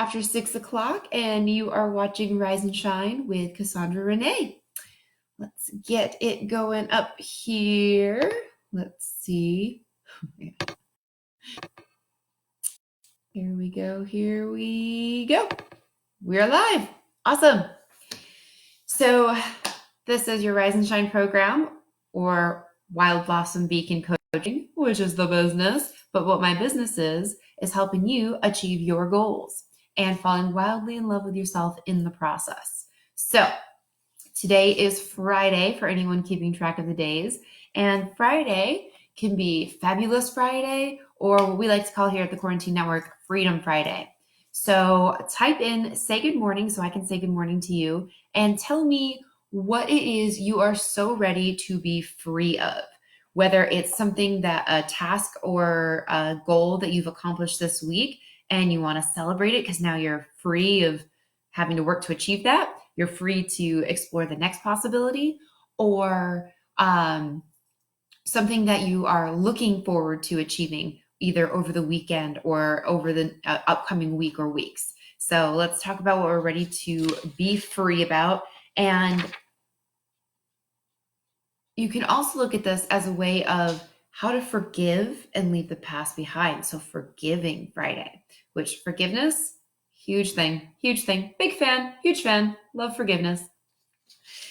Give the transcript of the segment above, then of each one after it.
after 6 o'clock, and you are watching Rise and Shine with Cassandra Renee. Let's get it going up here. Let's see. Here we go. Here we go. We're live. Awesome. So this is your Rise and Shine program, or Wild Blossom Beacon Coaching, which is the business. But what my business is helping you achieve your goals and falling wildly in love with yourself in the process. So today is Friday for anyone keeping track of the days. And Friday can be Fabulous Friday, or what we like to call here at the Quarantine Network, Freedom Friday. So type in "say good morning" so I can say good morning to you, and tell me what it is you are so ready to be free of. Whether it's something that a task or a goal that you've accomplished this week and you want to celebrate it because now you're free of having to work to achieve that. You're free to explore the next possibility, or something that you are looking forward to achieving either over the weekend or over the upcoming week or weeks. So let's talk about what we're ready to be free about. And you can also look at this as a way of how to forgive and leave the past behind. So Forgiving Friday, which forgiveness, huge thing, big fan, huge fan, love forgiveness.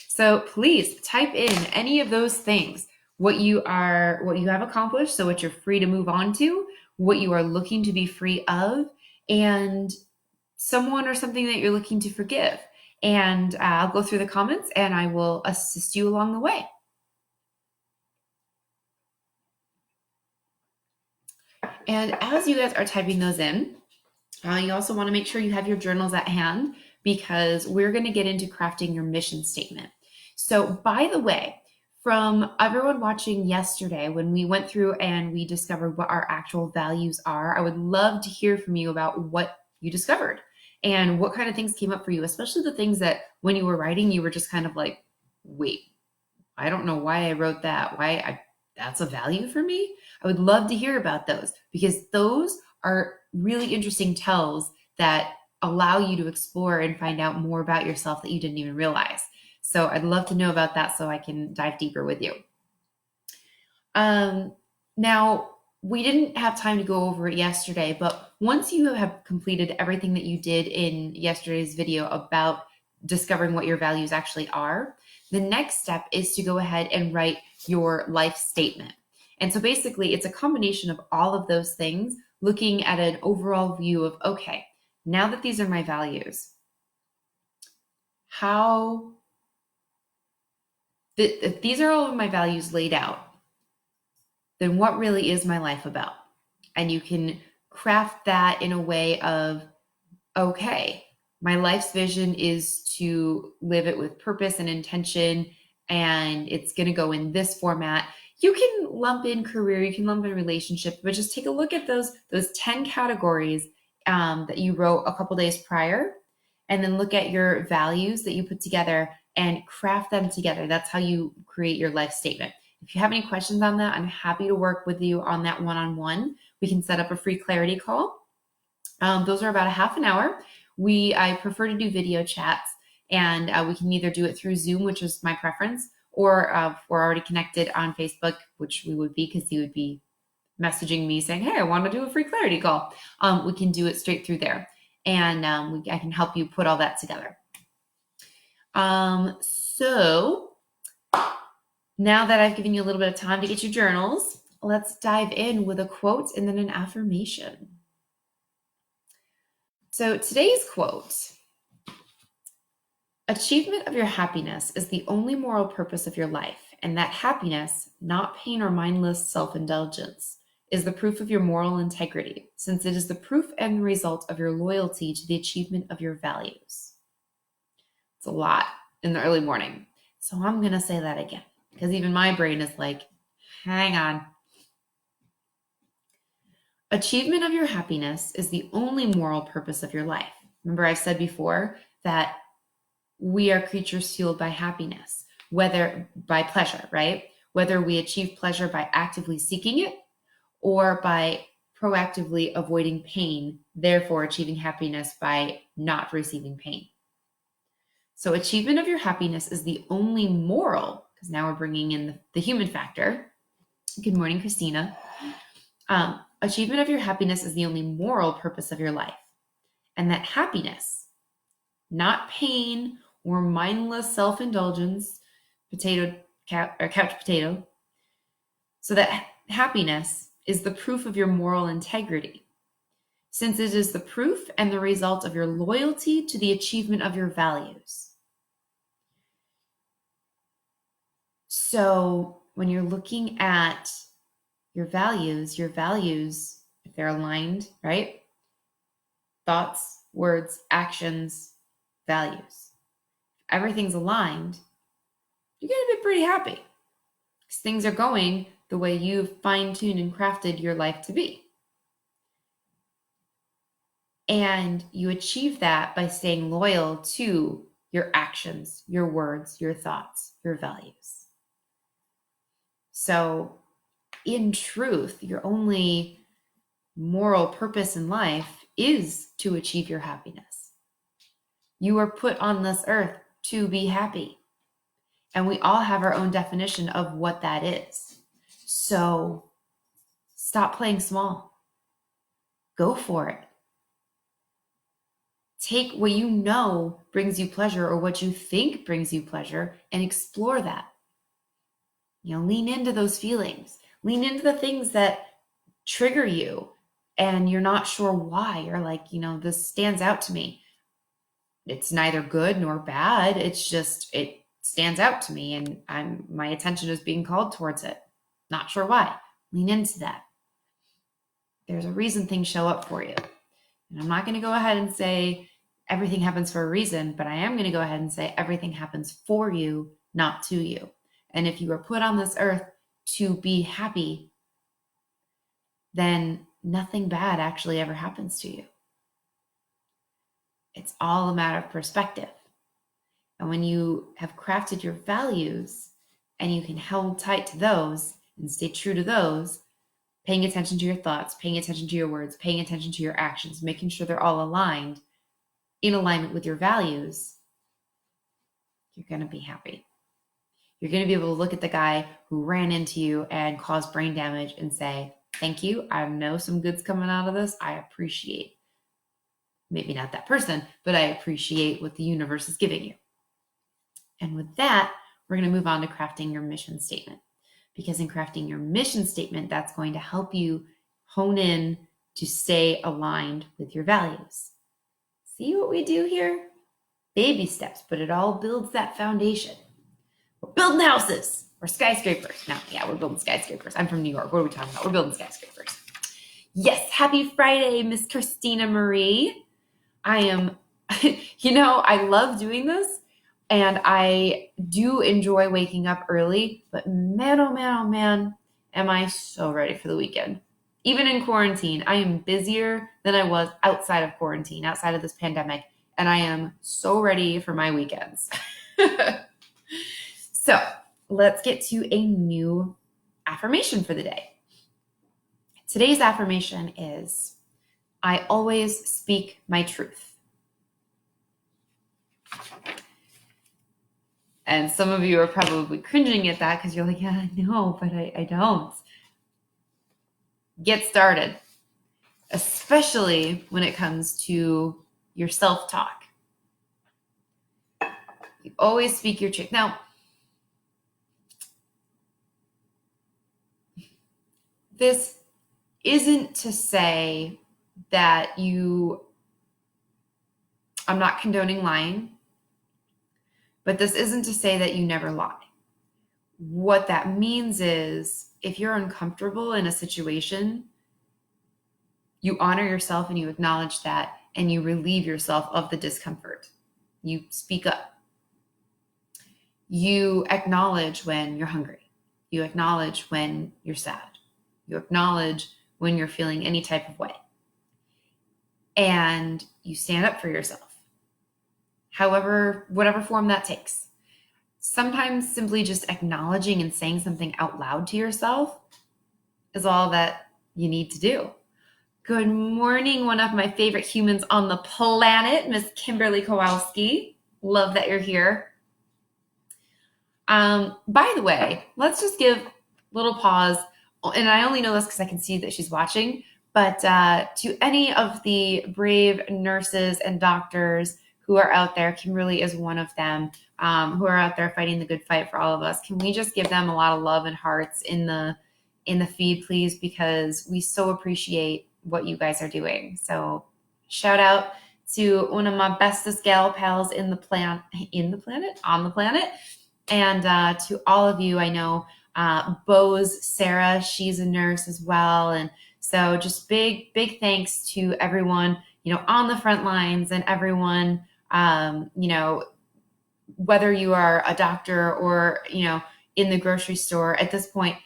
So please type in any of those things, what you have accomplished, so what you're free to move on to, what you are looking to be free of, and someone or something that you're looking to forgive. And I'll go through the comments and I will assist you along the way. And as you guys are typing those in, you also want to make sure you have your journals at hand, because we're going to get into crafting your mission statement. So by the way, from everyone watching yesterday, when we went through and we discovered what our actual values are, I would love to hear from you about what you discovered and what kind of things came up for you, especially the things that when you were writing, you were just kind of like, wait, I don't know why I wrote that. That's a value for me. I would love to hear about those, because those are really interesting tells that allow you to explore and find out more about yourself that you didn't even realize. So I'd love to know about that so I can dive deeper with you. Now, we didn't have time to go over it yesterday, but once you have completed everything that you did in yesterday's video about discovering what your values actually are, the next step is to go ahead and write your life statement. And so basically, it's a combination of all of those things, looking at an overall view of, okay, now that these are my values, if these are all of my values laid out, then what really is my life about? And you can craft that in a way of, okay, my life's vision is to live it with purpose and intention, and it's going to go in this format. You can lump in career, you can lump in relationship, but just take a look at those 10 categories that you wrote a couple days prior, and then look at your values that you put together and craft them together. That's how you create your life statement. If you have any questions on that, I'm happy to work with you on that one-on-one. We can set up a free clarity call. Those are about a half an hour. I prefer to do video chats, and we can either do it through Zoom, which is my preference, or if we're already connected on Facebook, which we would be, because you would be messaging me saying, hey, I want to do a free clarity call. We can do it straight through there, and I can help you put all that together. So now that I've given you a little bit of time to get your journals, let's dive in with a quote and then an affirmation. So today's quote: achievement of your happiness is the only moral purpose of your life, and that happiness, not pain or mindless self-indulgence, is the proof of your moral integrity, since it is the proof and result of your loyalty to the achievement of your values. It's a lot in the early morning, so I'm going to say that again, because even my brain is like, hang on. Achievement of your happiness is the only moral purpose of your life. Remember, I've said before that we are creatures fueled by happiness, whether by pleasure, right? Whether we achieve pleasure by actively seeking it or by proactively avoiding pain, therefore achieving happiness by not receiving pain. So achievement of your happiness is the only moral, because now we're bringing in the human factor. Good morning, Christina. Achievement of your happiness is the only moral purpose of your life. And that happiness, not pain or mindless self-indulgence, couch potato. So that happiness is the proof of your moral integrity, since it is the proof and the result of your loyalty to the achievement of your values. So when you're looking at your values, if they're aligned, right? Thoughts, words, actions, values. Everything's aligned, you're going to be pretty happy because things are going the way you've fine-tuned and crafted your life to be. And you achieve that by staying loyal to your actions, your words, your thoughts, your values. So in truth, your only moral purpose in life is to achieve your happiness. You are put on this earth to be happy. And we all have our own definition of what that is. So stop playing small. Go for it. Take what you know brings you pleasure or what you think brings you pleasure and explore that. Lean into those feelings. Lean into the things that trigger you and you're not sure why. You're like, this stands out to me. It's neither good nor bad. It's just, it stands out to me and my attention is being called towards it. Not sure why. Lean into that. There's a reason things show up for you. And I'm not going to go ahead and say everything happens for a reason, but I am going to go ahead and say everything happens for you, not to you. And if you are put on this earth to be happy, then nothing bad actually ever happens to you. It's all a matter of perspective. And when you have crafted your values and you can hold tight to those and stay true to those, paying attention to your thoughts, paying attention to your words, paying attention to your actions, making sure they're all aligned, in alignment with your values, you're going to be happy. You're going to be able to look at the guy who ran into you and caused brain damage and say, thank you. I know some good's coming out of this. I appreciate, maybe not that person, but I appreciate what the universe is giving you. And with that, we're going to move on to crafting your mission statement. Because in crafting your mission statement, that's going to help you hone in to stay aligned with your values. See what we do here? Baby steps, but it all builds that foundation. We're building houses or skyscrapers. We're building skyscrapers. I'm from New York. What are we talking about? We're building skyscrapers. Yes, happy Friday, Miss Christina Marie. I am, I love doing this. And I do enjoy waking up early, but man, oh man, am I so ready for the weekend. Even in quarantine, I am busier than I was outside of quarantine, outside of this pandemic, and I am so ready for my weekends. So let's get to a new affirmation for the day. Today's affirmation is, I always speak my truth. And some of you are probably cringing at that because you're like, yeah, no, but I don't. Get started, especially when it comes to your self-talk. You always speak your truth. Now, this isn't to say that I'm not condoning lying. But this isn't to say that you never lie. What that means is if you're uncomfortable in a situation, you honor yourself and you acknowledge that and you relieve yourself of the discomfort. You speak up. You acknowledge when you're hungry. You acknowledge when you're sad. You acknowledge when you're feeling any type of way. And you stand up for yourself. However, whatever form that takes. Sometimes simply just acknowledging and saying something out loud to yourself is all that you need to do. Good morning, one of my favorite humans on the planet, Miss Kimberly Kowalski. Love that you're here. By the way, let's just give a little pause. And I only know this because I can see that she's watching. But to any of the brave nurses and doctors who are out there, Kimberly is one of them, who are out there fighting the good fight for all of us. Can we just give them a lot of love and hearts in the feed, please? Because we so appreciate what you guys are doing. So shout out to one of my bestest gal pals on the planet, and to all of you. I know Bo's Sarah, she's a nurse as well. And so just big thanks to everyone, on the front lines, and everyone, whether you are a doctor or, in the grocery store at this point,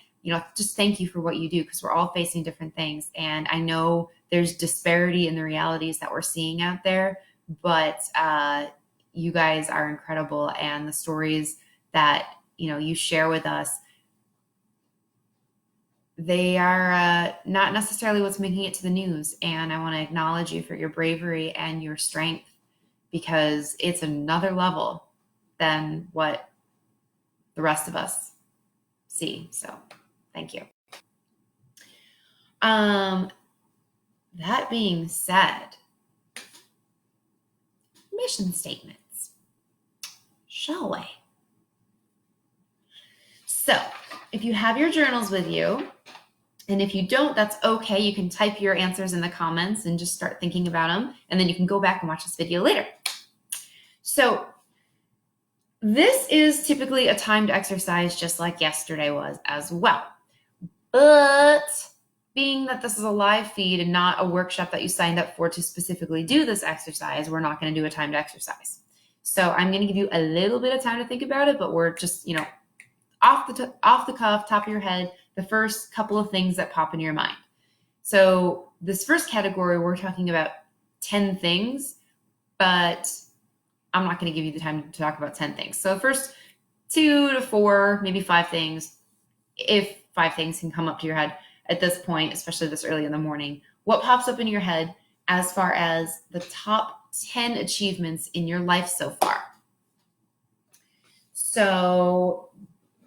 just thank you for what you do, because we're all facing different things. And I know there's disparity in the realities that we're seeing out there, but you guys are incredible. And the stories that, you share with us, they are not necessarily what's making it to the news. And I want to acknowledge you for your bravery and your strength, because it's another level than what the rest of us see. So thank you. That being said, mission statements, shall we? So if you have your journals with you, and if you don't, that's okay. You can type your answers in the comments and just start thinking about them. And then you can go back and watch this video later. So this is typically a timed exercise, just like yesterday was as well. But being that this is a live feed and not a workshop that you signed up for to specifically do this exercise, we're not going to do a timed exercise. So I'm going to give you a little bit of time to think about it, but we're just, off the cuff, top of your head, the first couple of things that pop into your mind. So this first category, we're talking about 10 things, but I'm not going to give you the time to talk about 10 things. So first 2 to 4, maybe 5 things, if 5 things can come up to your head at this point, especially this early in the morning. What pops up in your head as far as the top 10 achievements in your life so far? So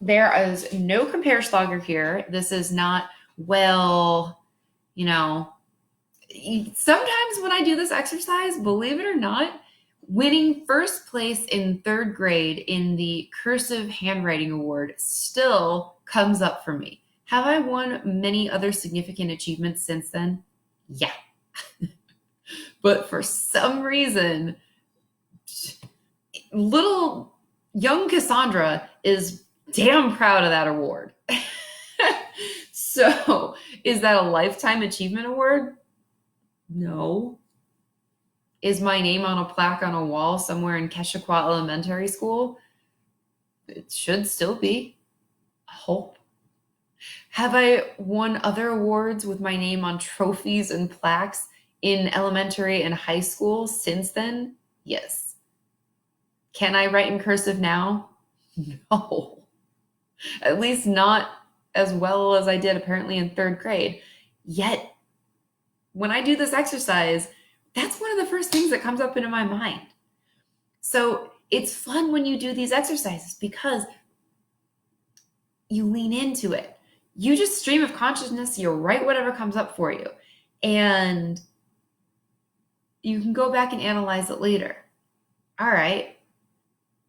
there is no Comparschlager here. This is not, sometimes when I do this exercise, believe it or not, winning first place in 3rd grade in the cursive handwriting award still comes up for me. Have I won many other significant achievements since then? Yeah. But for some reason, little young Cassandra is damn proud of that award. So is that a lifetime achievement award? No. Is my name on a plaque on a wall somewhere in Keshequa Elementary School? It should still be. I hope. Have I won other awards with my name on trophies and plaques in elementary and high school since then? Yes. Can I write in cursive now? No. At least not as well as I did apparently in 3rd grade. Yet, when I do this exercise, that's one of the first things that comes up into my mind. So it's fun when you do these exercises because you lean into it. You just stream of consciousness, you write whatever comes up for you. And you can go back and analyze it later. All right.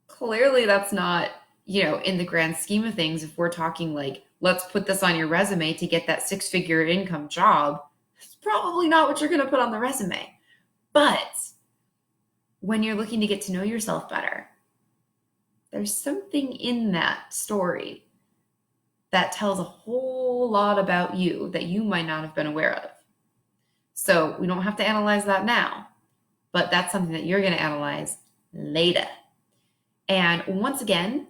Clearly that's not, in the grand scheme of things, if we're talking like, let's put this on your resume to get that 6-figure income job, it's probably not what you're going to put on the resume. But when you're looking to get to know yourself better, there's something in that story that tells a whole lot about you that you might not have been aware of. So we don't have to analyze that now, but that's something that you're going to analyze later. And once again,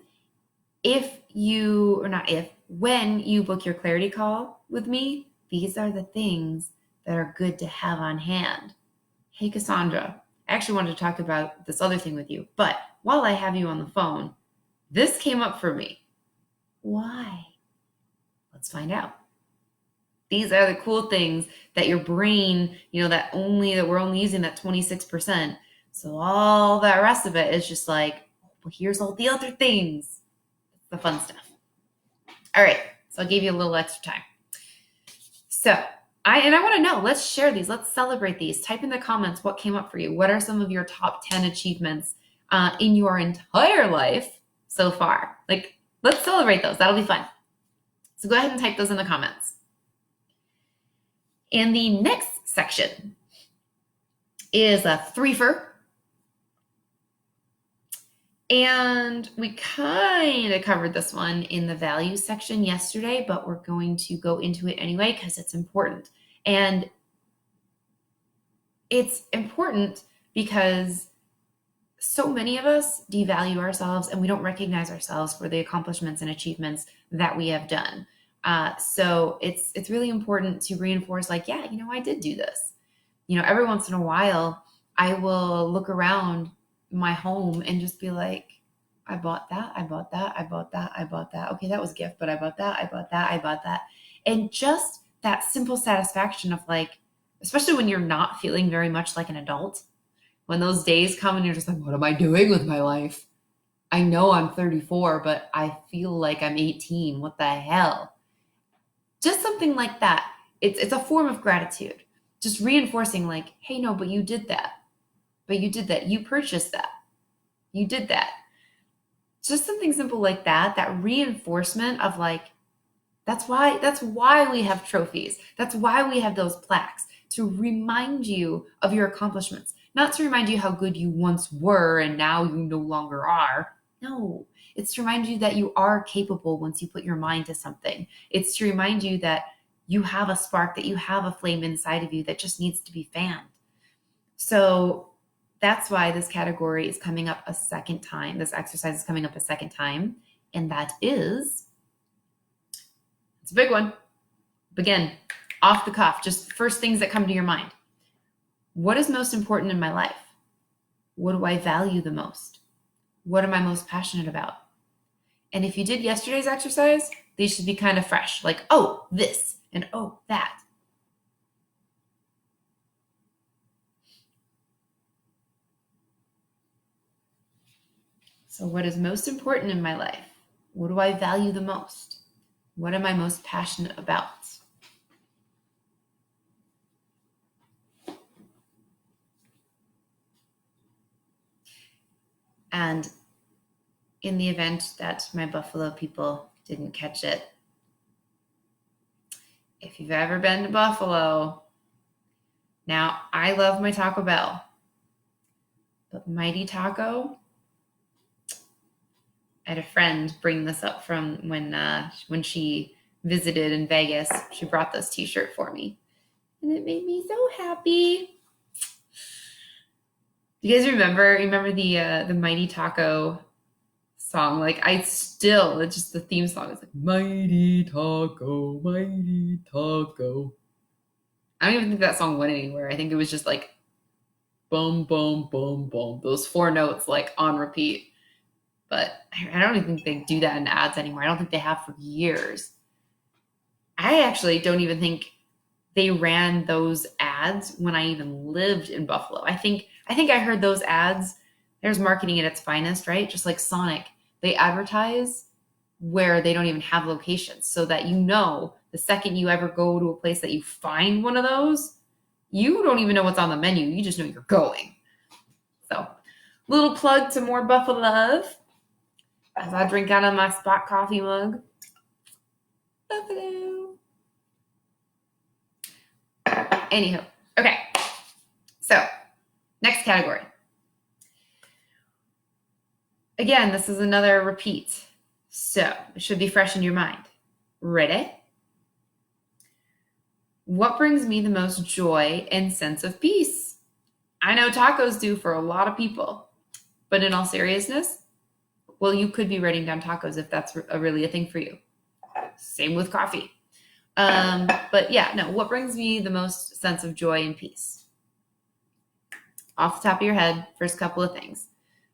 when you book your clarity call with me, these are the things that are good to have on hand. Hey, Cassandra, I actually wanted to talk about this other thing with you, but while I have you on the phone, this came up for me. Why? Let's find out. These are the cool things that your brain, that we're only using that 26%. So all that rest of it is just like, well, here's all the other things. The fun stuff. All right. So I'll give you a little extra time. So I want to know, let's share these. Let's celebrate these. Type in the comments what came up for you. What are some of your top 10 achievements in your entire life so far? Like, let's celebrate those. That'll be fun. So go ahead and type those in the comments. And the next section is a threefer. And we kind of covered this one in the values section yesterday, but we're going to go into it anyway because it's important. And it's important because so many of us devalue ourselves and we don't recognize ourselves for the accomplishments and achievements that we have done. So it's really important to reinforce, like, yeah, I did do this. Every once in a while, I will look around my home and just be like, I bought that, I bought that, I bought that, I bought that. Okay, that was a gift, but I bought that, I bought that, I bought that. And just that simple satisfaction of, like, especially when you're not feeling very much like an adult, when those days come and you're just like, what am I doing with my life? I know I'm 34, but I feel like I'm 18. What the hell? Just something like that. It's a form of gratitude. Just reinforcing, like, hey, no, but you did that. But you did that. You purchased that. You did that. Just something simple like that, that reinforcement of, like, that's why we have trophies. That's why we have those plaques, to remind you of your accomplishments, not to remind you how good you once were and now you no longer are. No, it's to remind you that you are capable once you put your mind to something. It's to remind you that you have a spark, that you have a flame inside of you that just needs to be fanned. So that's why this category is coming up a second time. This exercise is coming up a second time. And that is, it's a big one. Begin off the cuff, just first things that come to your mind. What is most important in my life? What do I value the most? What am I most passionate about? And if you did yesterday's exercise, these should be kind of fresh, like, oh, this, and oh, that. So what is most important in my life? What do I value the most? What am I most passionate about? And in the event that my Buffalo people didn't catch it, if you've ever been to Buffalo, now I love my Taco Bell, but Mighty Taco, I had a friend bring this up from when she visited in Vegas. She brought this t-shirt for me, and it made me so happy. Do you guys remember the Mighty Taco song? Like, it's just the theme song. It's like, Mighty Taco, Mighty Taco. I don't even think that song went anywhere. I think it was just like, boom, boom, boom, boom. Those 4 notes, like, on repeat. But I don't even think they do that in ads anymore. I don't think they have for years. I actually don't even think they ran those ads when I even lived in Buffalo. I think I heard those ads. There's marketing at its finest, right? Just like Sonic. They advertise where they don't even have locations, so that the second you ever go to a place that you find one of those, you don't even know what's on the menu. You just know you're going. So, little plug to more Buffalo love as I drink out of my spot coffee mug. Buffalo. Anywho, okay. So, next category. Again, this is another repeat. So, it should be fresh in your mind. Ready? What brings me the most joy and sense of peace? I know tacos do for a lot of people, but in all seriousness, well, you could be writing down tacos if that's really a thing for you. Same with coffee. But yeah, no, what brings me the most sense of joy and peace? Off the top of your head, first couple of things.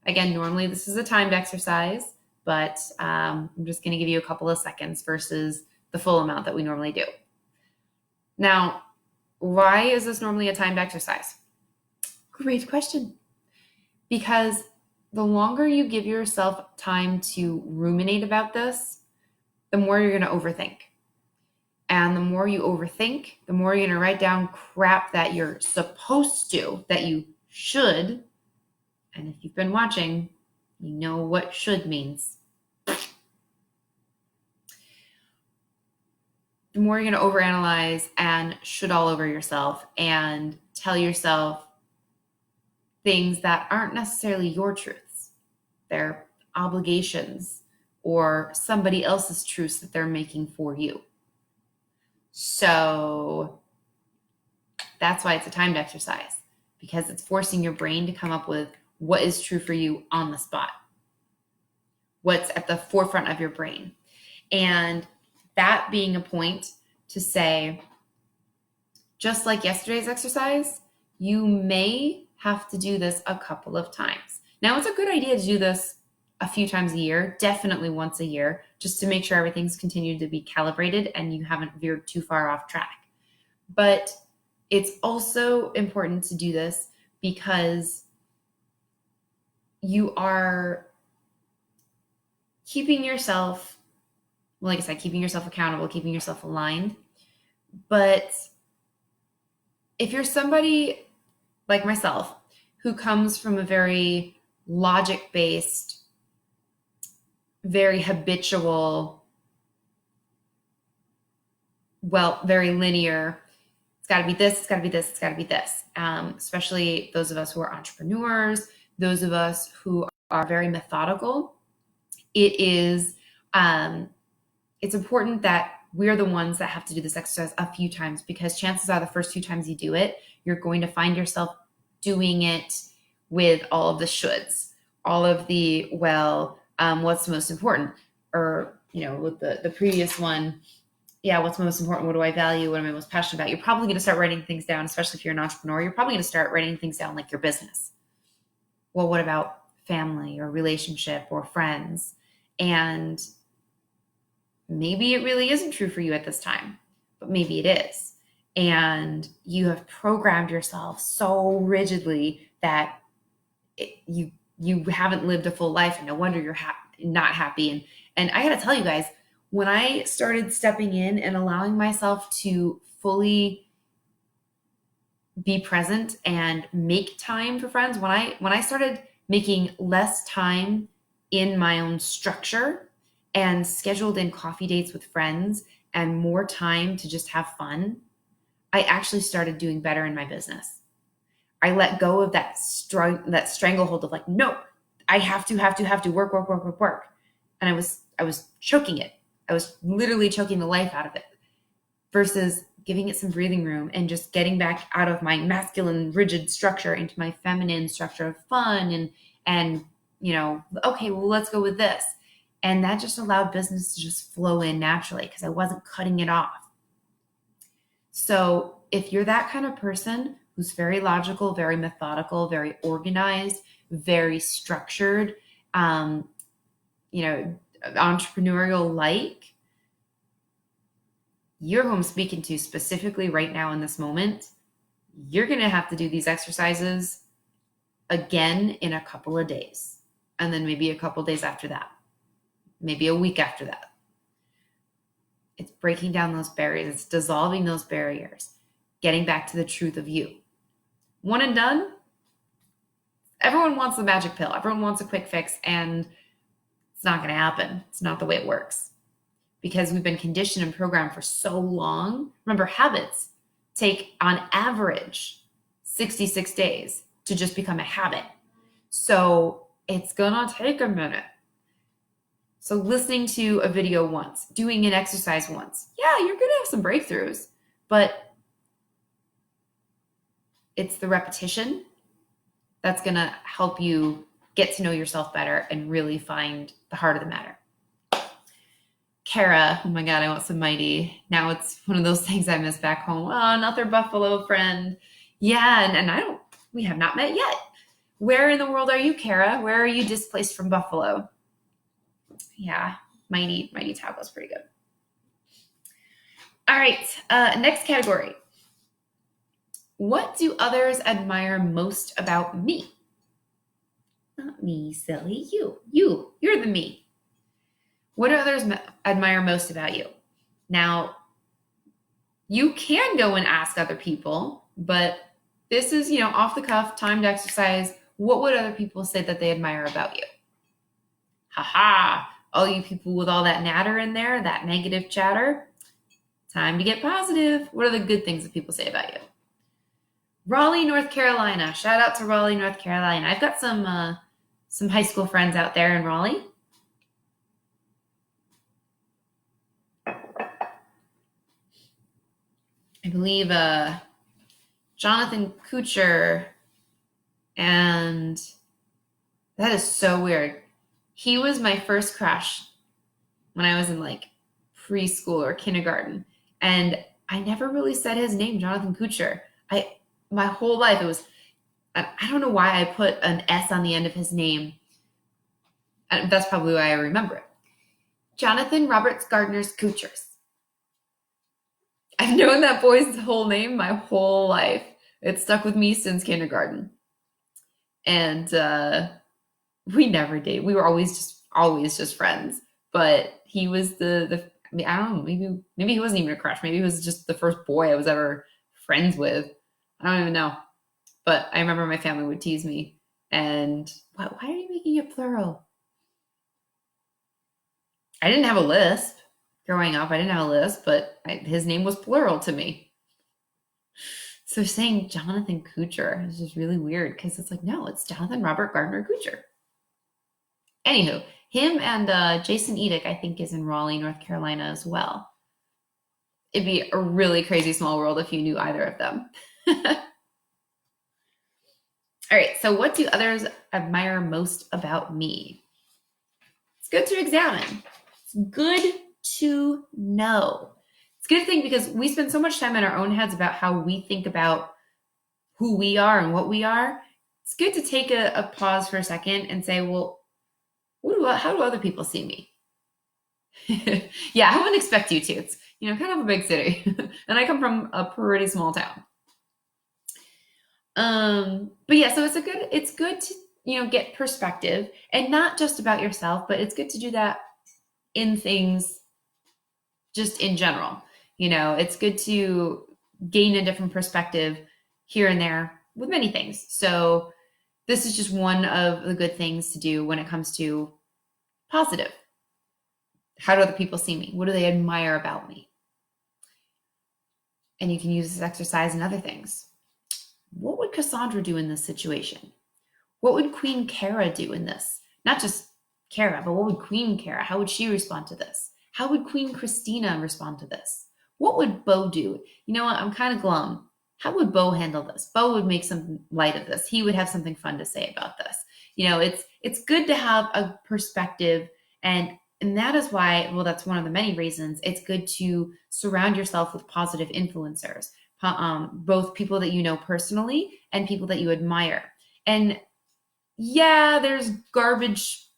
Again, normally this is a timed exercise, but I'm just going to give you a couple of seconds versus the full amount that we normally do. Now, why is this normally a timed exercise? Great question. Because the longer you give yourself time to ruminate about this, the more you're going to overthink. And the more you overthink, the more you're going to write down crap that you're supposed to, that you should. And if you've been watching, you know what should means. The more you're going to overanalyze and should all over yourself and tell yourself things that aren't necessarily your truths. They're obligations or somebody else's truths that they're making for you. So that's why it's a timed exercise, because it's forcing your brain to come up with what is true for you on the spot, what's at the forefront of your brain. And that being a point to say, just like yesterday's exercise, you may have to do this a couple of times. Now, it's a good idea to do this a few times a year, definitely once a year, just to make sure everything's continued to be calibrated and you haven't veered too far off track. But it's also important to do this because you are keeping yourself, like I said, keeping yourself accountable, keeping yourself aligned. But if you're somebody like myself who comes from a very logic-based, very habitual, very linear, it's got to be this, it's got to be this, it's got to be this. Especially those of us who are entrepreneurs, those of us who are very methodical. It's important that we're the ones that have to do this exercise a few times, because chances are the first few times you do it, you're going to find yourself doing it with all of the shoulds, all of the, what's most important? Or, with the previous one, what's most important? What do I value? What am I most passionate about? You're probably going to start writing things down, especially if you're an entrepreneur. You're probably going to start writing things down like your business. Well, what about family or relationship or friends? And maybe it really isn't true for you at this time, but maybe it is. And you have programmed yourself so rigidly that you haven't lived a full life, and no wonder you're not happy. And I got to tell you guys, when I started stepping in and allowing myself to fully be present and make time for friends, when I started making less time in my own structure and scheduled in coffee dates with friends and more time to just have fun, I actually started doing better in my business. I let go of that stranglehold of like, no, I have to work. And I was choking it. I was literally choking the life out of it, versus giving it some breathing room and just getting back out of my masculine rigid structure into my feminine structure of fun and okay, well, let's go with this. And that just allowed business to just flow in naturally because I wasn't cutting it off. So if you're that kind of person who's very logical, very methodical, very organized, very structured, entrepreneurial-like, you're who I'm speaking to specifically right now in this moment, you're going to have to do these exercises again in a couple of days. And then maybe a couple of days after that. Maybe a week after that. It's breaking down those barriers. It's dissolving those barriers. Getting back to the truth of you. One and done. Everyone wants the magic pill. Everyone wants a quick fix, and it's not going to happen. It's not the way it works. Because we've been conditioned and programmed for so long. Remember, habits take on average 66 days to just become a habit. So it's going to take a minute. So listening to a video once, doing an exercise once, yeah, you're going to have some breakthroughs, but it's the repetition that's going to help you get to know yourself better and really find the heart of the matter. Kara, oh my God, I want some Mighty. Now it's one of those things I miss back home. Oh, another Buffalo friend. Yeah, and we have not met yet. Where in the world are you, Kara? Where are you displaced from Buffalo? Yeah, Mighty Taco's pretty good. All right, next category. What do others admire most about me? Not me, silly. You're the me. What do others admire most about you? Now, you can go and ask other people, but this is, off the cuff, timed exercise. What would other people say that they admire about you? Haha, all you people with all that natter in there, that negative chatter, time to get positive. What are the good things that people say about you? Raleigh, North Carolina. Shout out to Raleigh, North Carolina. I've got some high school friends out there in Raleigh. I believe Jonathan Kucher, and that is so weird. He was my first crush when I was in like preschool or kindergarten, and I never really said his name, Jonathan Kucher. My whole life it was, I don't know why I put an S on the end of his name. That's probably why I remember it. Jonathan Roberts Gardner's Kuchers. I've known that boy's whole name my whole life. It's stuck with me since kindergarten. And we never dated. We were always just friends. But he was the I mean, I don't know, maybe he wasn't even a crush. Maybe he was just the first boy I was ever friends with. I don't even know. But I remember my family would tease me. And why are you making it plural? I didn't have a lisp. Growing up, I didn't have a lisp, but his name was plural to me. So saying Jonathan Kucher is just really weird because it's like, no, it's Jonathan Robert Gardner Kucher. Anywho, him and Jason Edick, I think, is in Raleigh, North Carolina as well. It'd be a really crazy small world if you knew either of them. All right, so what do others admire most about me? It's good to examine. It's good to know. It's a good thing because we spend so much time in our own heads about how we think about who we are and what we are. It's good to take a pause for a second and say, well, how do other people see me? Yeah, I wouldn't expect you to. It's, kind of a big city. And I come from a pretty small town. But yeah, so it's good to, get perspective, and not just about yourself, but it's good to do that in things just in general. It's good to gain a different perspective here and there with many things. So this is just one of the good things to do when it comes to positive. How do other people see me? What do they admire about me? And you can use this exercise in other things. What would Cassandra do in this situation? What would Queen Kara do in this? Not just Kara, but what would Queen Kara? How would she respond to this? How would Queen Christina respond to this? What would Bo do? You know what? I'm kind of glum. How would Bo handle this? Bo would make some light of this. He would have something fun to say about this. It's good to have a perspective, and that is why, well, that's one of the many reasons it's good to surround yourself with positive influencers, both people that you know personally and people that you admire. And yeah, there's garbage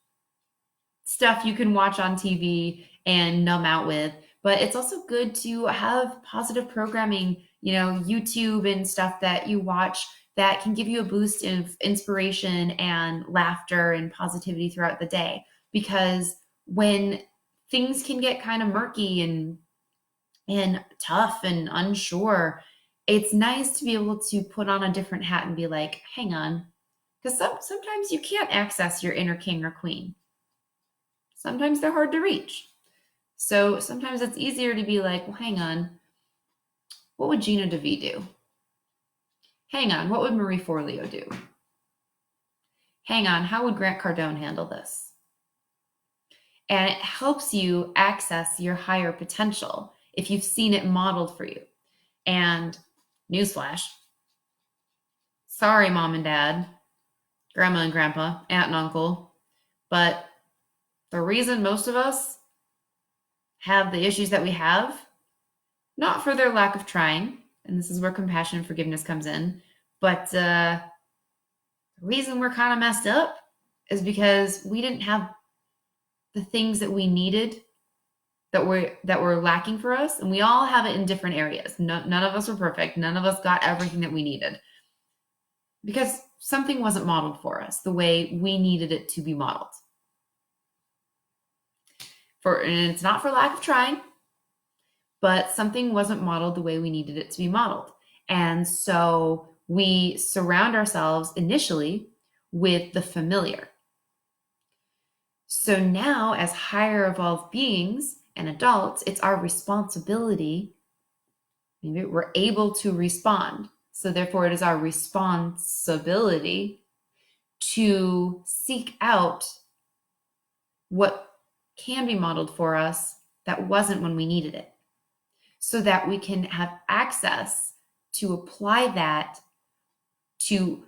stuff you can watch on TV and numb out with, but it's also good to have positive programming, YouTube and stuff that you watch that can give you a boost of inspiration and laughter and positivity throughout the day. Because when things can get kind of murky and tough and unsure, it's nice to be able to put on a different hat and be like, hang on, because sometimes you can't access your inner king or queen. Sometimes they're hard to reach. So sometimes it's easier to be like, well, hang on, what would Gina DeVee do? Hang on, what would Marie Forleo do? Hang on, how would Grant Cardone handle this? And it helps you access your higher potential if you've seen it modeled for you. And newsflash, sorry, mom and dad, grandma and grandpa, aunt and uncle, but the reason most of us have the issues that we have, not for their lack of trying, and this is where compassion and forgiveness comes in, but the reason we're kind of messed up is because we didn't have the things that we needed that were lacking for us, and we all have it in different areas. None of us were perfect. None of us got everything that we needed because something wasn't modeled for us the way we needed it to be modeled. And it's not for lack of trying, but something wasn't modeled the way we needed it to be modeled. And so we surround ourselves initially with the familiar. So now, as higher evolved beings and adults, it's our responsibility. Maybe we're able to respond. So therefore, it is our responsibility to seek out what can be modeled for us that wasn't when we needed it, so that we can have access to apply that, to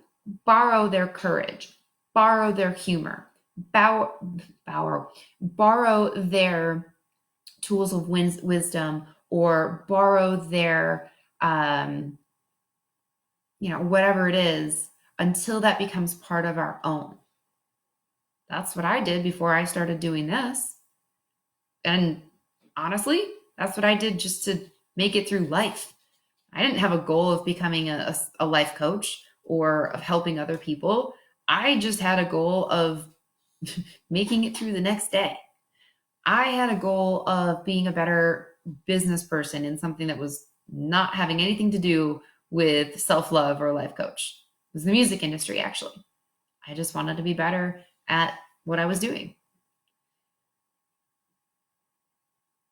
borrow their courage, borrow their humor, borrow their tools of wisdom, or borrow their, whatever it is, until that becomes part of our own. That's what I did before I started doing this. And honestly, that's what I did just to make it through life. I didn't have a goal of becoming a life coach or of helping other people. I just had a goal of making it through the next day. I had a goal of being a better business person in something that was not having anything to do with self-love or a life coach. It was the music industry, actually. I just wanted to be better at what I was doing.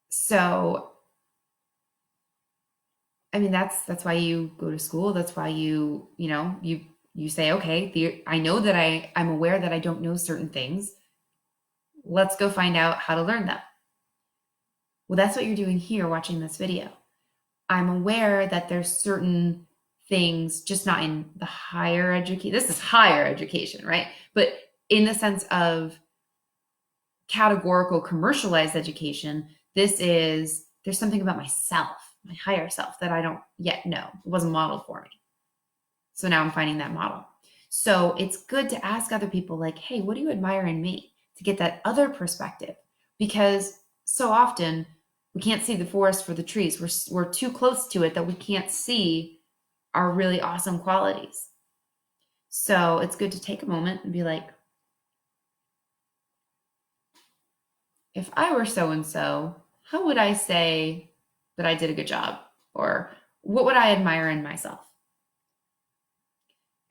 So, I mean, that's why you go to school. That's why you say, okay, I know that I'm aware that I don't know certain things. Let's go find out how to learn them. Well, that's what you're doing here watching this video. I'm aware that there's certain things, just not in the higher education. This is higher education, right? But in the sense of categorical commercialized education, there's something about myself, my higher self, that I don't yet know. It wasn't modeled for me. So now I'm finding that model. So it's good to ask other people like, hey, what do you admire in me? To get that other perspective, because so often we can't see the forest for the trees. We're too close to it that we can't see our really awesome qualities. So it's good to take a moment and be like, if I were so-and-so, how would I say that I did a good job? Or what would I admire in myself?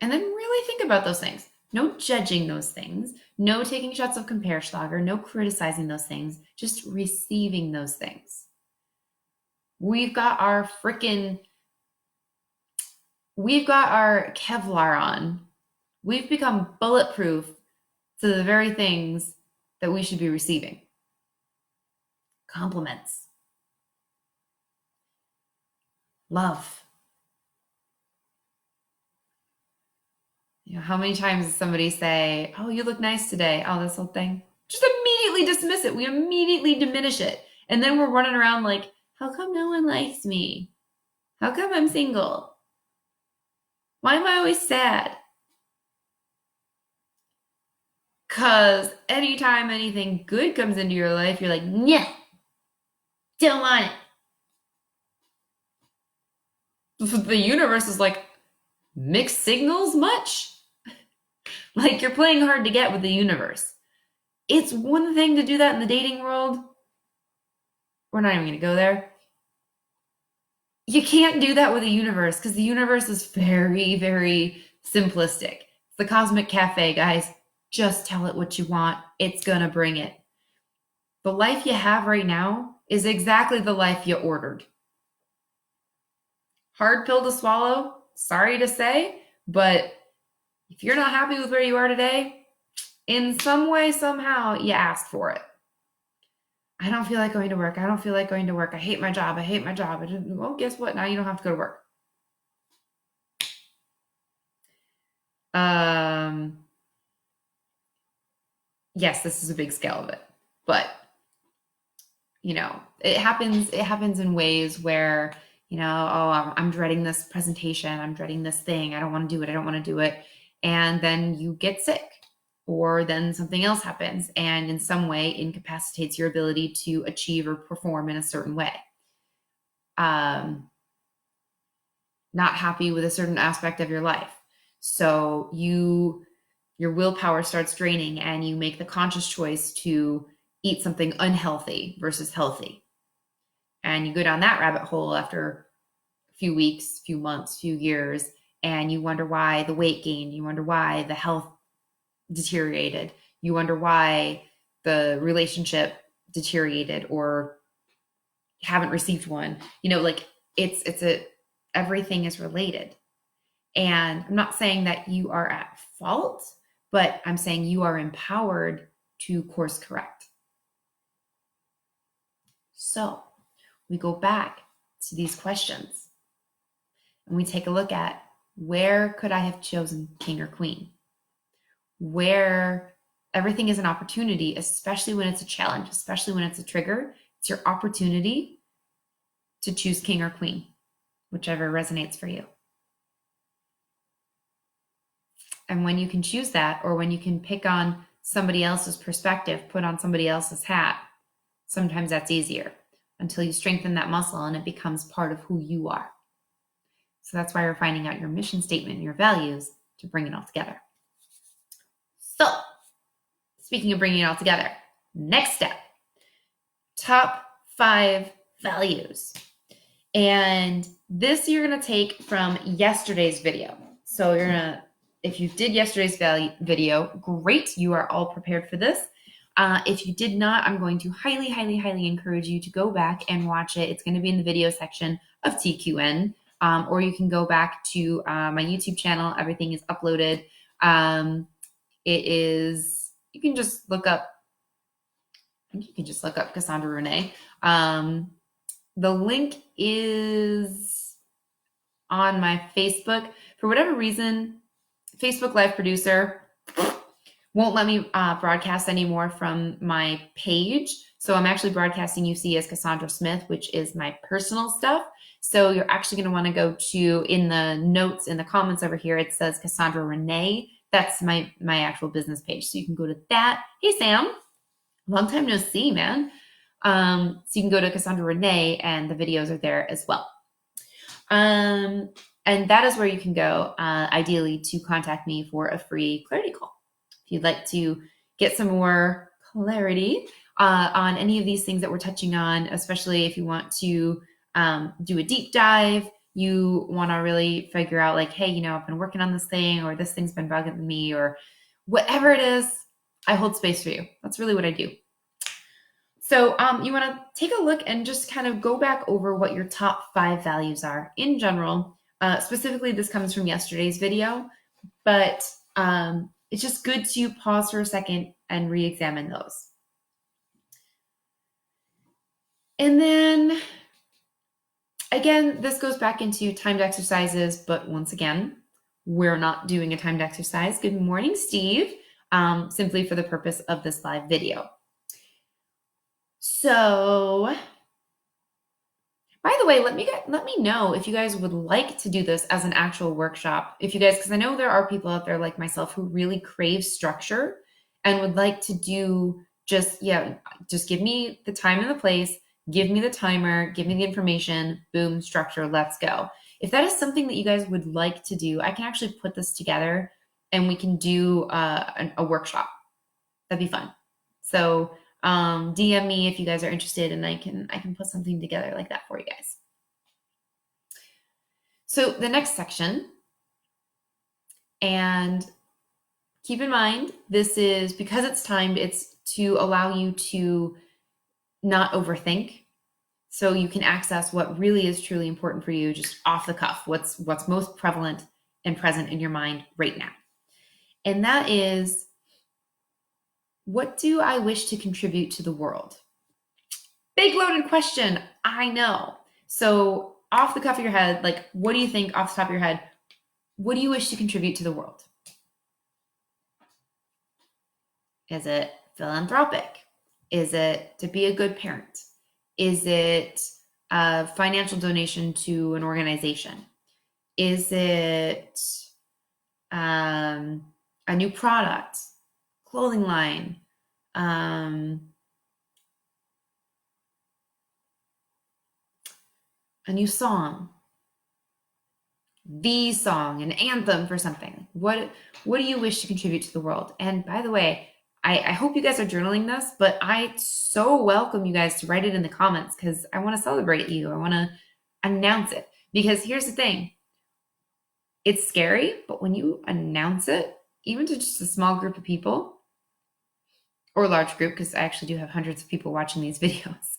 And then really think about those things. No judging those things. No taking shots of Comparschlager. No criticizing those things. Just receiving those things. We've got our Kevlar on. We've become bulletproof to the very things that we should be receiving. Compliments. Love. How many times does somebody say, oh, you look nice today? Oh, this whole thing. Just immediately dismiss it. We immediately diminish it. And then we're running around like, how come no one likes me? How come I'm single? Why am I always sad? Because anytime anything good comes into your life, you're like, yeah, don't want it. The universe is like, mixed signals much? Like you're playing hard to get with the universe. It's one thing to do that in the dating world. We're not even going to go there. You can't do that with the universe because the universe is very, very simplistic. It's the cosmic cafe, guys. Just tell it what you want. It's going to bring it. The life you have right now is exactly the life you ordered. Hard pill to swallow. Sorry to say, but if you're not happy with where you are today, in some way, somehow, you asked for it. I don't feel like going to work. I don't feel like going to work. I hate my job. Well, guess what? Now you don't have to go to work. Yes, this is a big scale of it, but it happens in ways where, I'm dreading this presentation. I'm dreading this thing. I don't want to do it. And then you get sick. or then something else happens and in some way incapacitates your ability to achieve or perform in a certain way. Not happy with a certain aspect of your life. So your willpower starts draining and you make the conscious choice to eat something unhealthy versus healthy. And you go down that rabbit hole after a few weeks, few months, few years, and you wonder why the weight gained, you wonder why the health deteriorated, you wonder why the relationship deteriorated or haven't received one. Like everything is related. And I'm not saying that you are at fault, but I'm saying you are empowered to course correct. So we go back to these questions and we take a look at, where could I have chosen king or queen? Where everything is an opportunity, especially when it's a challenge, especially when it's a trigger, it's your opportunity to choose king or queen, whichever resonates for you. And when you can choose that, or when you can pick on somebody else's perspective, put on somebody else's hat, sometimes that's easier until you strengthen that muscle and it becomes part of who you are. So that's why we're finding out your mission statement and your values to bring it all together. So speaking of bringing it all together, next step, top 5 values. And this you're going to take from yesterday's video. So if you did yesterday's video, great, you are all prepared for this. If you did not, I'm going to highly, highly, highly encourage you to go back and watch it. It's going to be in the video section of TQN, or you can go back to my YouTube channel. Everything is uploaded. You can just look up, I think you can just look up Cassandra Renee. The link is on my Facebook. For whatever reason, Facebook Live Producer won't let me broadcast anymore from my page. So I'm actually broadcasting UC as Cassandra Smith, which is my personal stuff. So you're actually going to want to go to, in the notes, in the comments over here, it says Cassandra Renee. That's my actual business page. So you can go to that. Hey, Sam. Long time no see, man. So you can go to Cassandra Renee and the videos are there as well. And that is where you can go, ideally, to contact me for a free clarity call. If you'd like to get some more clarity on any of these things that we're touching on, especially if you want to do a deep dive, you want to really figure out like, hey, I've been working on this thing, or this thing's been bugging me, or whatever it is, I hold space for you. That's really what I do. So you want to take a look and just kind of go back over what your top 5 values are in general. Specifically, this comes from yesterday's video, but it's just good to pause for a second and re-examine those. And then, again, this goes back into timed exercises, but once again, we're not doing a timed exercise. Good morning, Steve, simply for the purpose of this live video. So, by the way, let me know if you guys would like to do this as an actual workshop. If you guys, because I know there are people out there like myself who really crave structure and would like to do just give me the time and the place, give me the timer, give me the information, boom, structure, let's go. If that is something that you guys would like to do, I can actually put this together and we can do a workshop. That'd be fun. So DM me if you guys are interested, and I can put something together like that for you guys. So the next section, and keep in mind, this is, because it's timed, it's to allow you to not overthink. So you can access what really is truly important for you just off the cuff, what's most prevalent and present in your mind right now. And that is, what do I wish to contribute to the world? Big loaded question, I know. So off the cuff of your head, like, what do you think off the top of your head? What do you wish to contribute to the world? Is it philanthropic? Is it to be a good parent? Is it a financial donation to an organization? Is it a new product? clothing line, a new song, the song, an anthem for something. What do you wish to contribute to the world? And by the way, I hope you guys are journaling this, but I so welcome you guys to write it in the comments because I want to celebrate you. I want to announce it. Because here's the thing. It's scary, but when you announce it, even to just a small group of people, or a large group, because I actually do have hundreds of people watching these videos,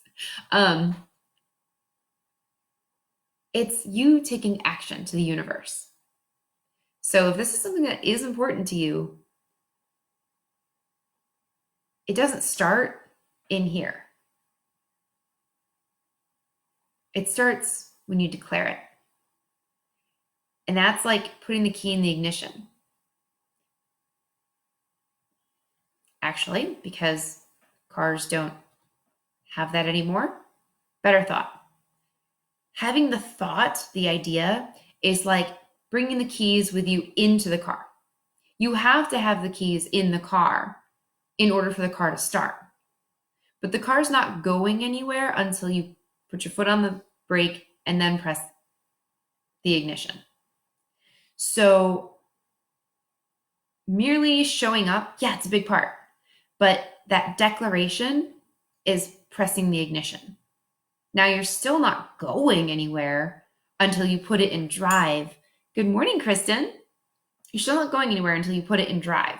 it's you taking action to the universe. So if this is something that is important to you, it doesn't start in here. It starts when you declare it. And that's like putting the key in the ignition. Actually, because cars don't have that anymore. Better thought. Having the thought, the idea, is like bringing the keys with you into the car. You have to have the keys in the car in order for the car to start. But the car's not going anywhere until you put your foot on the brake and then press the ignition. So merely showing up, yeah, it's a big part. But that declaration is pressing the ignition. Now you're still not going anywhere until you put it in drive. Good morning, Kristen. You're still not going anywhere until you put it in drive.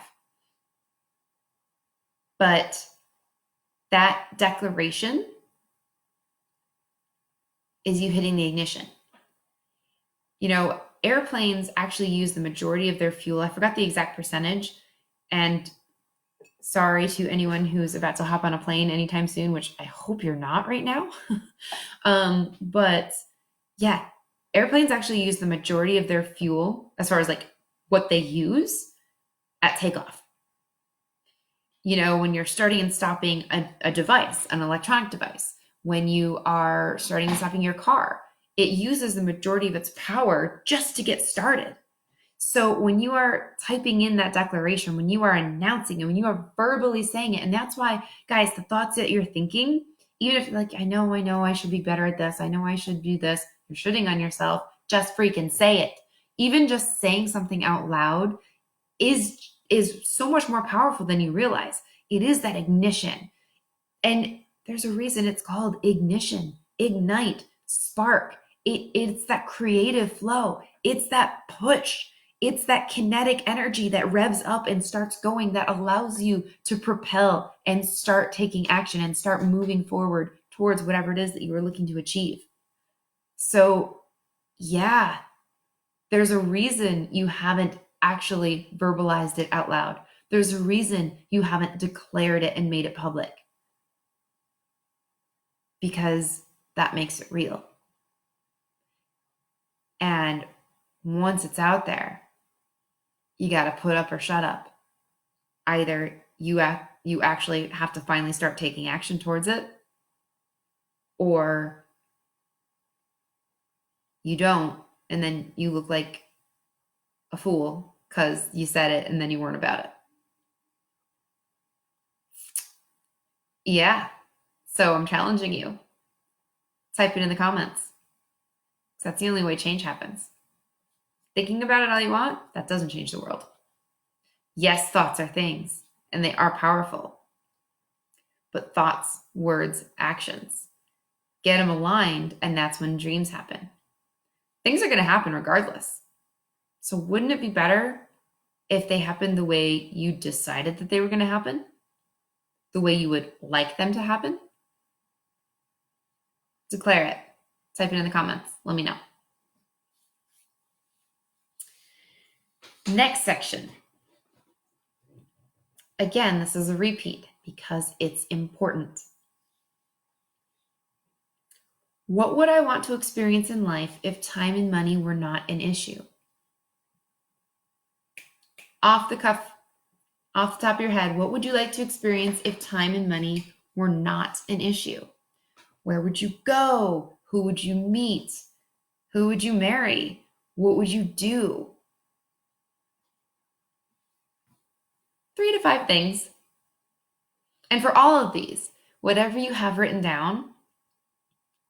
But that declaration is you hitting the ignition. You know, airplanes actually use the majority of their fuel. I forgot the exact percentage. And sorry to anyone who's about to hop on a plane anytime soon, which I hope you're not right now. But yeah, airplanes actually use the majority of their fuel as far as like what they use at takeoff. You know, when you're starting and stopping a device, an electronic device, when you are starting and stopping your car, it uses the majority of its power just to get started. So when you are typing in that declaration, when you are announcing it, when you are verbally saying it, and that's why, guys, the thoughts that you're thinking, even if like, I know I should be better at this, I know I should do this, you're shitting on yourself, just freaking say it. Even just saying something out loud is so much more powerful than you realize. It is that ignition. And there's a reason it's called ignition, ignite, spark. It's that creative flow. It's that push. It's that kinetic energy that revs up and starts going that allows you to propel and start taking action and start moving forward towards whatever it is that you were looking to achieve. So yeah, there's a reason you haven't actually verbalized it out loud. There's a reason you haven't declared it and made it public. Because that makes it real. And once it's out there, you got to put up or shut up. Either you actually have to finally start taking action towards it, or you don't, and then you look like a fool because you said it and then you weren't about it. Yeah. So I'm challenging you. Type it in the comments. That's the only way change happens. Thinking about it all you want, that doesn't change the world. Yes, thoughts are things, and they are powerful. But thoughts, words, actions, get them aligned, and that's when dreams happen. Things are going to happen regardless. So wouldn't it be better if they happened the way you decided that they were going to happen? The way you would like them to happen? Declare it. Type it in the comments. Let me know. Next section. Again, this is a repeat because it's important. What would I want to experience in life if time and money were not an issue? Off the cuff, off the top of your head, what would you like to experience if time and money were not an issue? Where would you go? Who would you meet? Who would you marry? What would you do? 3 to 5 things. And for all of these, whatever you have written down,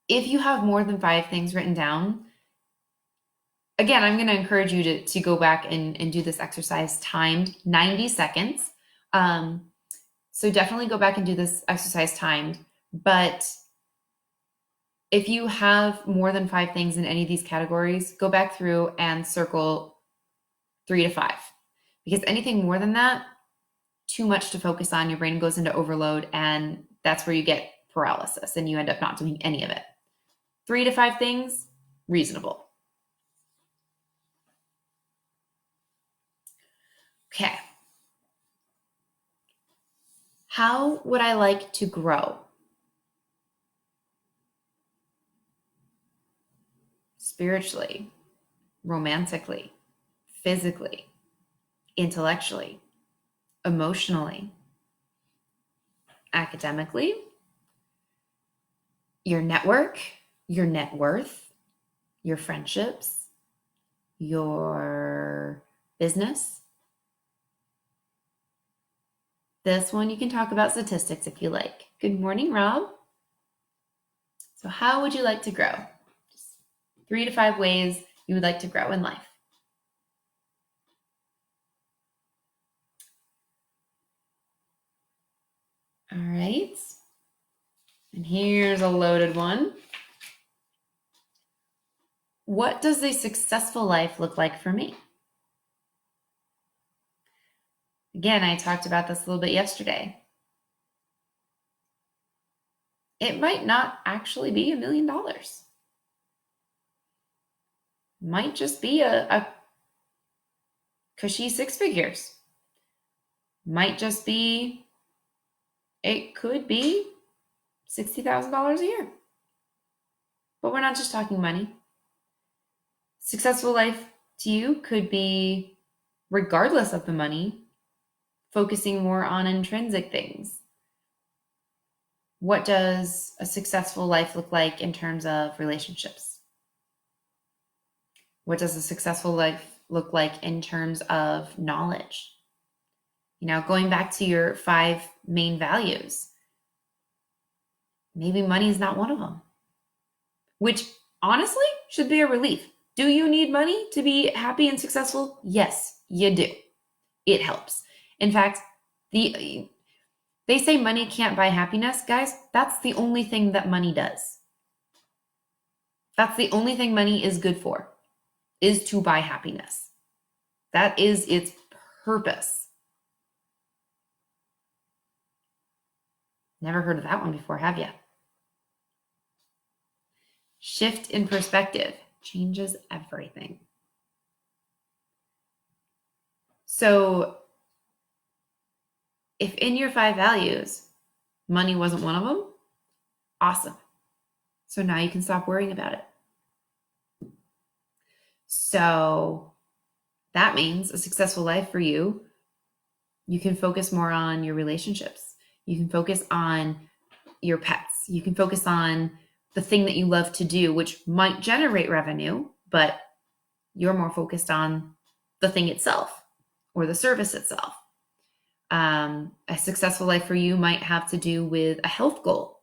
if you have more than 5 things written down, again, I'm going to encourage you to go back and do this exercise timed 90 seconds. So definitely go back and do this exercise timed. But if you have more than 5 things in any of these categories, go back through and circle 3 to 5. Because anything more than that, too much to focus on. Your brain goes into overload, and that's where you get paralysis and you end up not doing any of it. 3 to 5 things, reasonable. Okay. How would I like to grow? Spiritually, romantically, physically, intellectually, emotionally, academically, your network, your net worth, your friendships, your business. This one you can talk about statistics if you like. Good morning, Rob. So how would you like to grow? Just 3 to 5 ways you would like to grow in life. All right. And here's a loaded one. What does a successful life look like for me? Again, I talked about this a little bit yesterday. It might not actually be $1 million. Might just be a cushy 6 figures. Might just be, it could be $60,000 a year. But we're not just talking money. Successful life to you could be, regardless of the money, focusing more on intrinsic things. What does a successful life look like in terms of relationships? What does a successful life look like in terms of knowledge? Going back to your 5 main values, maybe money is not one of them, which honestly should be a relief. Do you need money to be happy and successful? Yes, you do. It helps. In fact, they say money can't buy happiness. Guys, that's the only thing that money does. That's the only thing money is good for, is to buy happiness. That is its purpose. Never heard of that one before, have you? Shift in perspective changes everything. So if in your 5 values, money wasn't one of them, awesome. So now you can stop worrying about it. So that means a successful life for you, you can focus more on your relationships. You can focus on your pets. You can focus on the thing that you love to do, which might generate revenue, but you're more focused on the thing itself or the service itself. A successful life for you might have to do with a health goal.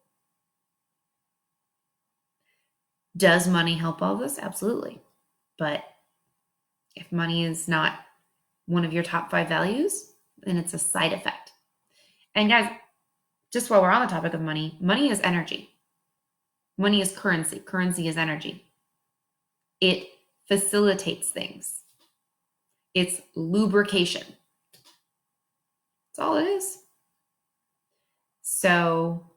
Does money help all this? Absolutely. But if money is not one of your top 5 values, then it's a side effect. And guys, just while we're on the topic of money, money is energy. Money is currency. Currency is energy. It facilitates things. It's lubrication. That's all it is. So,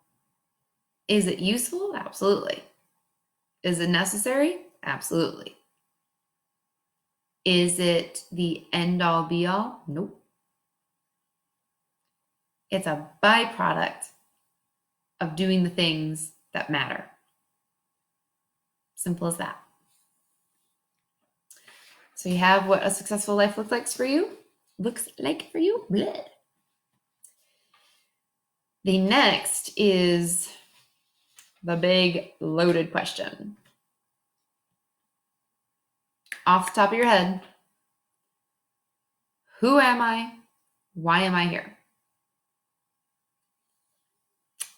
is it useful? Absolutely. Is it necessary? Absolutely. Is it the end all be all? Nope. It's a byproduct of doing the things that matter. Simple as that. So you have what a successful life looks like for you. Bleh. The next is the big loaded question. Off the top of your head, who am I? Why am I here?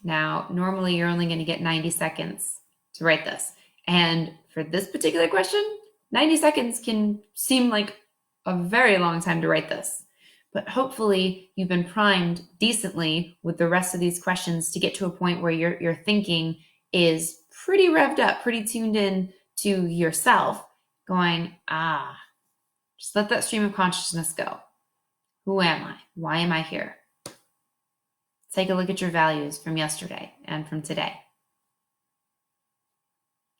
Now, normally you're only going to get 90 seconds to write this. And for this particular question, 90 seconds can seem like a very long time to write this. But hopefully you've been primed decently with the rest of these questions to get to a point where your thinking is pretty revved up, pretty tuned in to yourself, going, just let that stream of consciousness go. Who am I? Why am I here? Take a look at your values from yesterday and from today.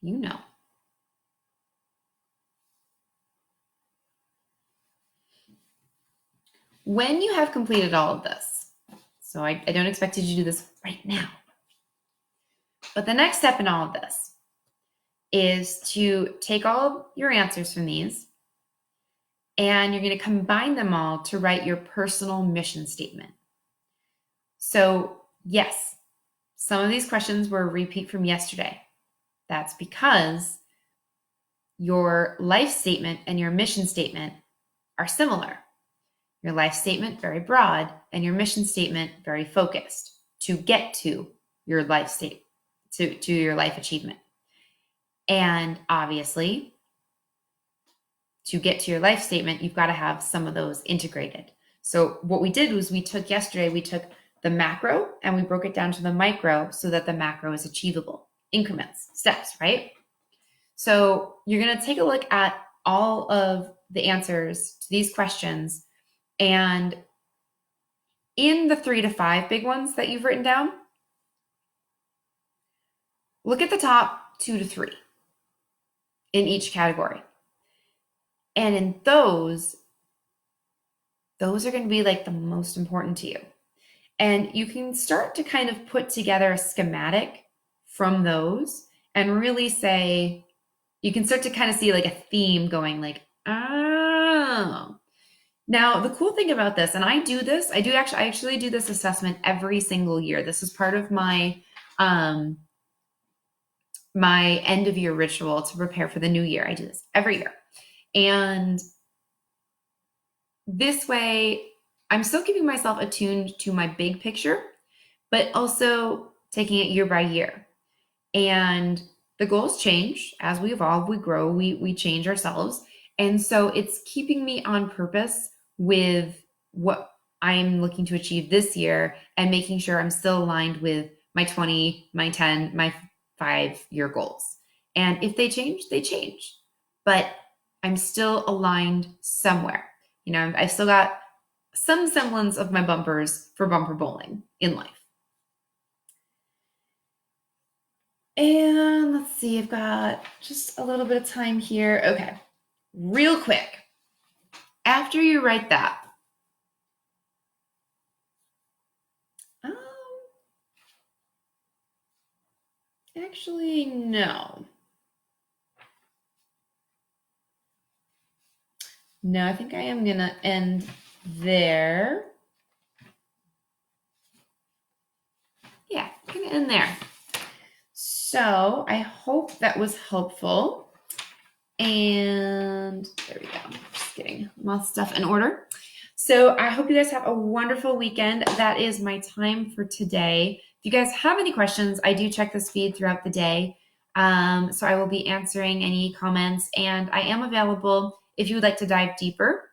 You know. When you have completed all of this, so I don't expect you to do this right now, but the next step in all of this is to take all your answers from these and you're going to combine them all to write your personal mission statement. So yes, some of these questions were a repeat from yesterday. That's because your life statement and your mission statement are similar. Your life statement, very broad, and your mission statement, very focused to get to your life state, to your life achievement. And obviously, to get to your life statement, you've got to have some of those integrated. So what we did was we took the macro and we broke it down to the micro so that the macro is achievable. Increments, steps, right? So you're going to take a look at all of the answers to these questions, and in the 3 to 5 big ones that you've written down, look at the top 2 to 3 in each category. And in those are going to be like the most important to you. And you can start to kind of put together a schematic from those and really say, you can start to kind of see like a theme going like, oh. Now, the cool thing about this, and I actually do this assessment every single year. This is part of my my end of year ritual to prepare for the new year. I do this every year. And this way, I'm still keeping myself attuned to my big picture, but also taking it year by year. And the goals change as we evolve, we grow, we change ourselves. And so it's keeping me on purpose with what I'm looking to achieve this year and making sure I'm still aligned with my 20, my 10, my 5-year goals. And if they change, they change. But I'm still aligned somewhere. You know, I've still got some semblance of my bumpers for bumper bowling in life. And let's see, I've got just a little bit of time here. Okay, real quick. After you write that, actually, no. No, I think I am going to end there. Yeah, I'm going to end there. So I hope that was helpful. And there we go. Just getting my stuff in order. So I hope you guys have a wonderful weekend. That is my time for today. If you guys have any questions, I do check this feed throughout the day. So I will be answering any comments, and I am available if you would like to dive deeper.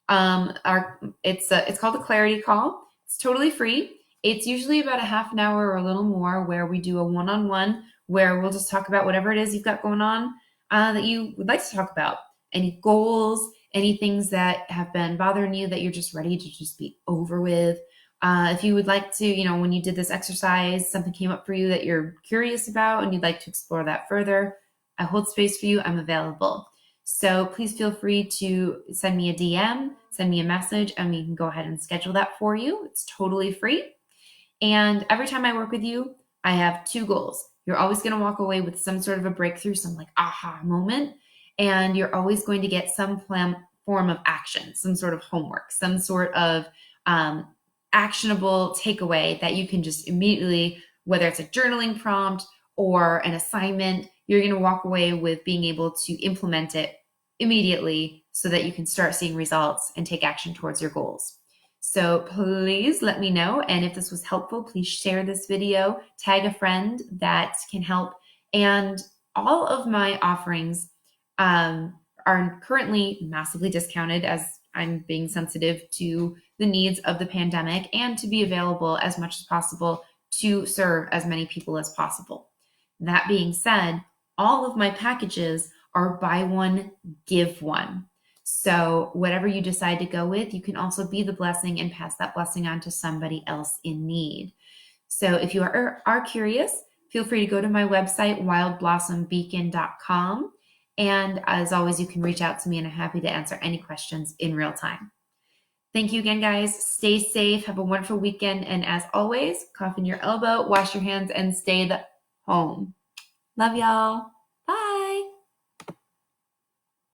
It's called a clarity call. It's totally free. It's usually about a half an hour or a little more where we do a one-on-one where we'll just talk about whatever it is you've got going on that you would like to talk about. Any goals, any things that have been bothering you that you're just ready to just be over with. If you would like to, when you did this exercise, something came up for you that you're curious about and you'd like to explore that further, I hold space for you. I'm available. So please feel free to send me a DM, send me a message, and we can go ahead and schedule that for you. It's totally free. And every time I work with you, I have 2 goals. You're always going to walk away with some sort of a breakthrough, some like aha moment. And you're always going to get some form of action, some sort of homework, some sort of actionable takeaway that you can just immediately, whether it's a journaling prompt or an assignment, you're going to walk away with being able to implement it immediately so that you can start seeing results and take action towards your goals. So please let me know. And if this was helpful, please share this video, tag a friend that can help. And all of my offerings are currently massively discounted as I'm being sensitive to the needs of the pandemic and to be available as much as possible to serve as many people as possible. That being said, all of my packages are buy one, give one. So whatever you decide to go with, you can also be the blessing and pass that blessing on to somebody else in need. So if you are curious, feel free to go to my website, wildblossombeacon.com. And as always, you can reach out to me and I'm happy to answer any questions in real time. Thank you again, guys. Stay safe. Have a wonderful weekend. And as always, cough in your elbow, wash your hands, and stay home. Love y'all.